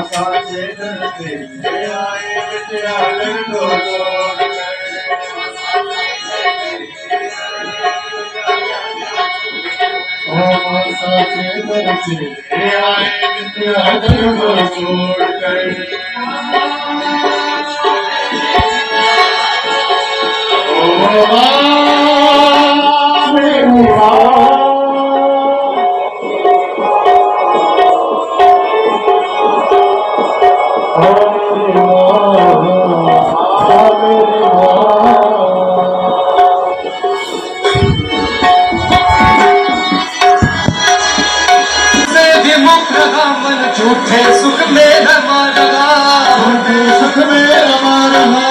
आकाशे धरते आए विद्यालय को छोड़ आकाशे धरते आए विद्यालय को छोड़कर झूठे सुख में रमा रहा, झूठे सुख में रमा रहा,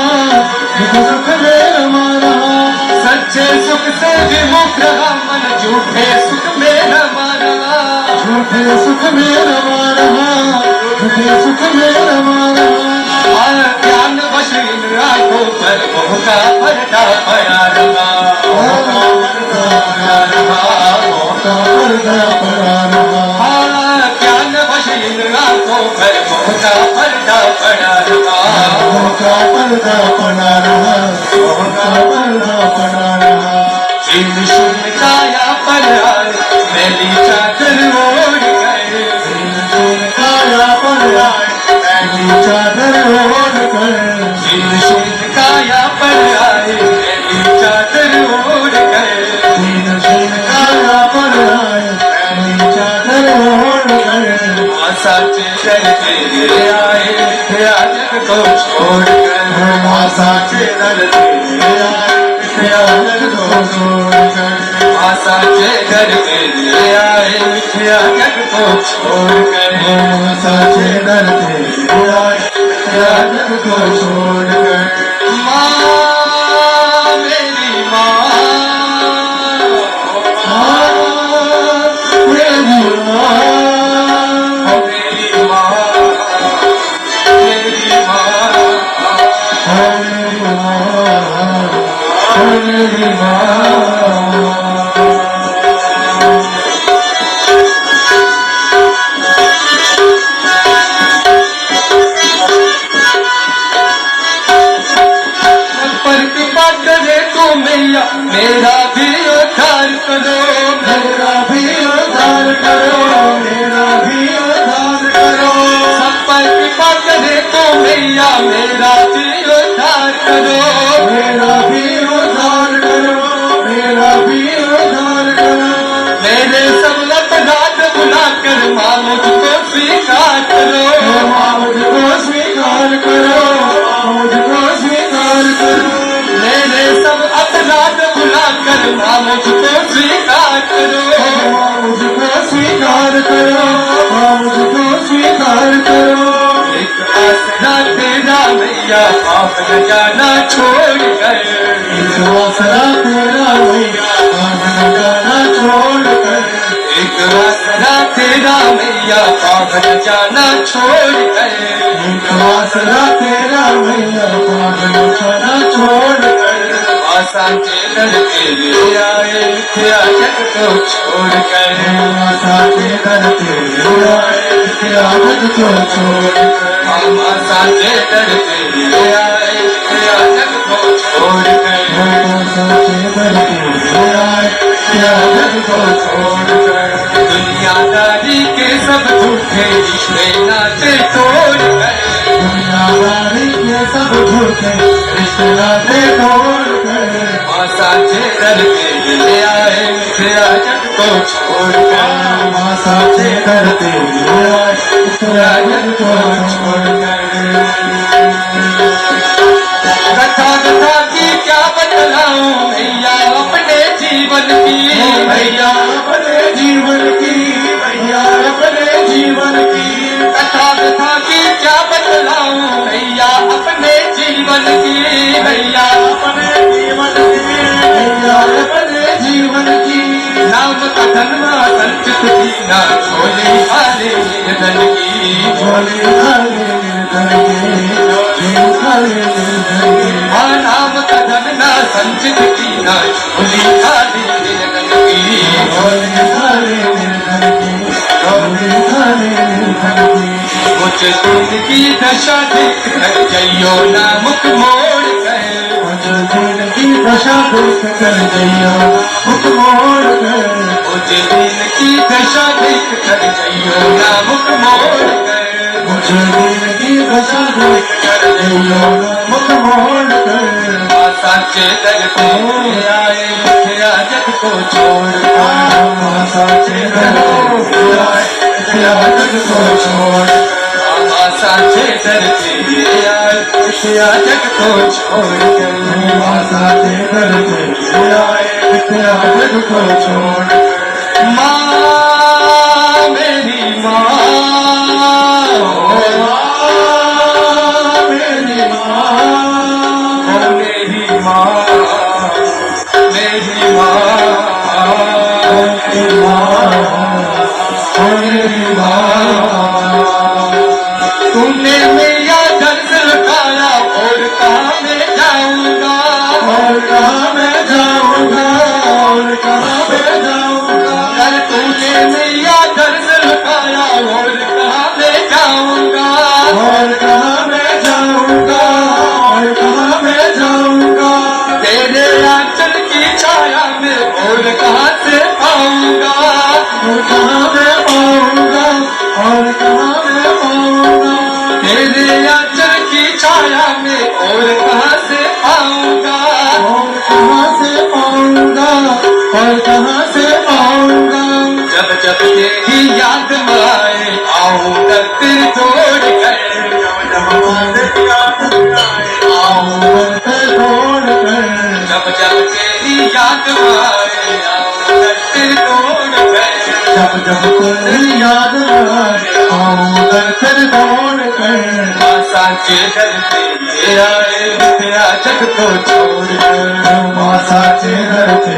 झूठे सुख में रमा रहा, सच्चे सुख से विमुख रहा मन झूठे सुख में रमा रहा, झूठे सुख में रमा रहा, झूठे सुख में रमा रहा। ज्ञान वश इन आंखों पर मोह का पर्दा पड़ा रहा, मोह का पर्दा पड़ा रहा, मोह का पर्दा पड़ा रहा। ज्ञान वश इन आंखों पर मोह का पर्दा पड़ा रहा, मोह का पर्दा पड़ा रहा, मोह का पर्दा पड़ा रहा। जिन शून्य काया पर आए मैली चादर ओढ़ गए, जिन शून्य काया पर आए मैली चादर ओढ़ कर, जिन शून्य काया पर आए मैली चादर ओढ़ गए, जिन शून्य काया पर आए मैली चादर ओढ़ कर। साचे दर तेरे आए मिथ्या जग को छोड़कर, साचे दर तेरे आए मिथ्या जग को छोड़कर, साचे दर तेरे आए मिथ्या जग को छोड़कर, साचे दर तेरे आए मिथ्या जग को छोड़कर। माँ मेरी माँ, मेरी माँ, मेरी माँ, मेरी माँ, मेरी माँ। मैया मेरा भी उद्धार करो, मेरा भी उद्धार करो, मेरा भी उद्धार करो। सब पर कृपा करे तो मैया मेरा भी उद्धार करो, मेरा भी उद्धार करो, मेरा भी उद्धार करो। मेरे सब अपराध भुला कर माँ मुझको स्वीकार करो, माँ मुझको स्वीकार करो, मुझको स्वीकार करो। मेरे सब अपराध भुला कर माँ मुझको स्वीकार करो, माँ मुझको स्वीकार करो, माँ मुझको स्वीकार करो। एक आसरा तेरा मैया पाप न जाना छोड़ कर, एक आसरा तेरा मैया पाप न जाना छोड़ कर, एक आसरा तेरा मैया पाप न जाना छोड़ कर, एक आसरा तेरा मैया पाप न जाना छोड़ कर। साचे दर तेरे आए मिथ्या जग को छोड़ कर, साचे दर तेरे आए मिथ्या जग को छोड़ कर, साचे दर तेरे आए मिथ्या जग को छोड़ कर, साचे दर तेरे आए मिथ्या जग को छोड़ कर। दुनियादारी के सब झूठे रिश्ते नाते तोड़ कर, दुनियादारी के सब झूठे रिश्ते नाते तोड़ कर, साचे दर तेरे आए मिथ्या जग को छोड़ कर, साचे दर तेरे आए मिथ्या जग को छोड़ कर। कथा कथा की क्या बतलाऊं भैया अपने जीवन की, भैया अपने जीवन की, भैया अपने जीवन की। कथा कथा की क्या बतलाऊं भैया अपने जीवन की, भैया अपने जीवन की, भैया अपने जीवन की। नाम कथन संचित की ना झोली खाली निर्धन की, झोली खाली निर्धन की, झोली खाली निर्धन की। नाम कथन ना संचित की ना झोली खाली निर्धन की, झोली खाली निर्धन की, झोली खाली निर्धन की। मुझे दिन की दशा देख कर जइयो ना मुख मोड़ कर मुझे दिन की दशा देख कर जइयो मुख मोड़ कर मुझे दिन की दशा देख कर जइयो ना मुख मोड़ कर मुझे दिन की दशा देख कर जइयो मुख मोड़ कर साचे दर पे आए मिथ्या जग को छोड़ साचे दर पे आए मिथ्या जग को छोड़ साचे दर पे आए मिथ्या जग को छोड़ साचे दर पे आए मिथ्या जग को छोड़ माँ मेरी माँ मेरी माँ मेरी माँ मेरी माँ तूने मेरा दर्द लगाया और कहाँ मैं जाऊँगा और कहाँ मैं जाऊँगा और कहाँ मैं जाऊँगा अगर तूने मेरा दर्द लगाया और कहाँ मैं जाऊँगा और कहाँ मैं जाऊँगा और कहाँ मैं जाऊँगा तेरे आंचल की छाया में और कहाँ से पाऊँगा और कहाँ मैं पाऊँगा और कहाँ मैं पाऊँगा तेरे आंचल की छाया में और कहाँ से पाऊँगा और कहाँ से पाऊँगा और कहाँ से पाऊँगा जब जब तेरी याद में आए आऊँ कर फिर दौड़ कर जब जब तेरी याद में आए आऊँ कर फिर दौड़ कर जब जब तेरी याद आए आऊँ फिर दौड़ कर साचे दर पे आए मिथ्या जग को छोड़ कर साचे दर पे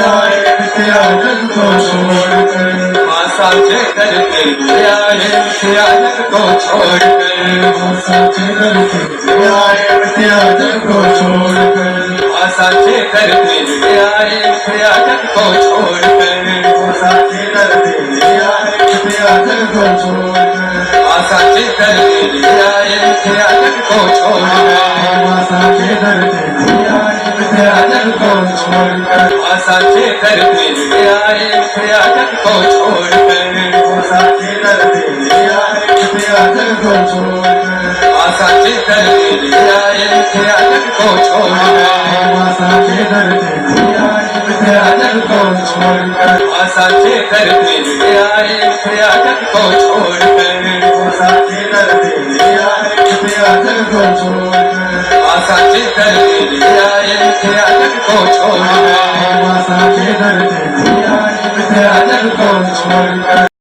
आए मिथ्या जग को छोड़ कर साचे दर पे आए मिथ्या जग को छोड़ कर साचे दर पे आए मिथ्या जग को छोड़ कर साचे दर पे आए मिथ्या जग को छोड़ कर साचे दर पे आए मिथ्या जग को छोड़ कर साचे दर पे आए मिथ्या जग को छोड़ कर साचे दर पे आए मिथ्या जग को छोड़ कर साचे दर पे आए मिथ्या जग को छोड़ कर साचे दर पे आए मिथ्या जग को छोड़ कर साचे दर पे आए मिथ्या जग को छोड़ कर साचे दर पे आए मिथ्या जग को छोड़ कर साचे दर पे आए मिथ्या जग को छोड़ कर साचे दर पे आए मिथ्या जग को छोड़ कर साचे दर पे आए मिथ्या जग को छोड़ कर साचे दर पे आए मिथ्या जग को छोड़ कर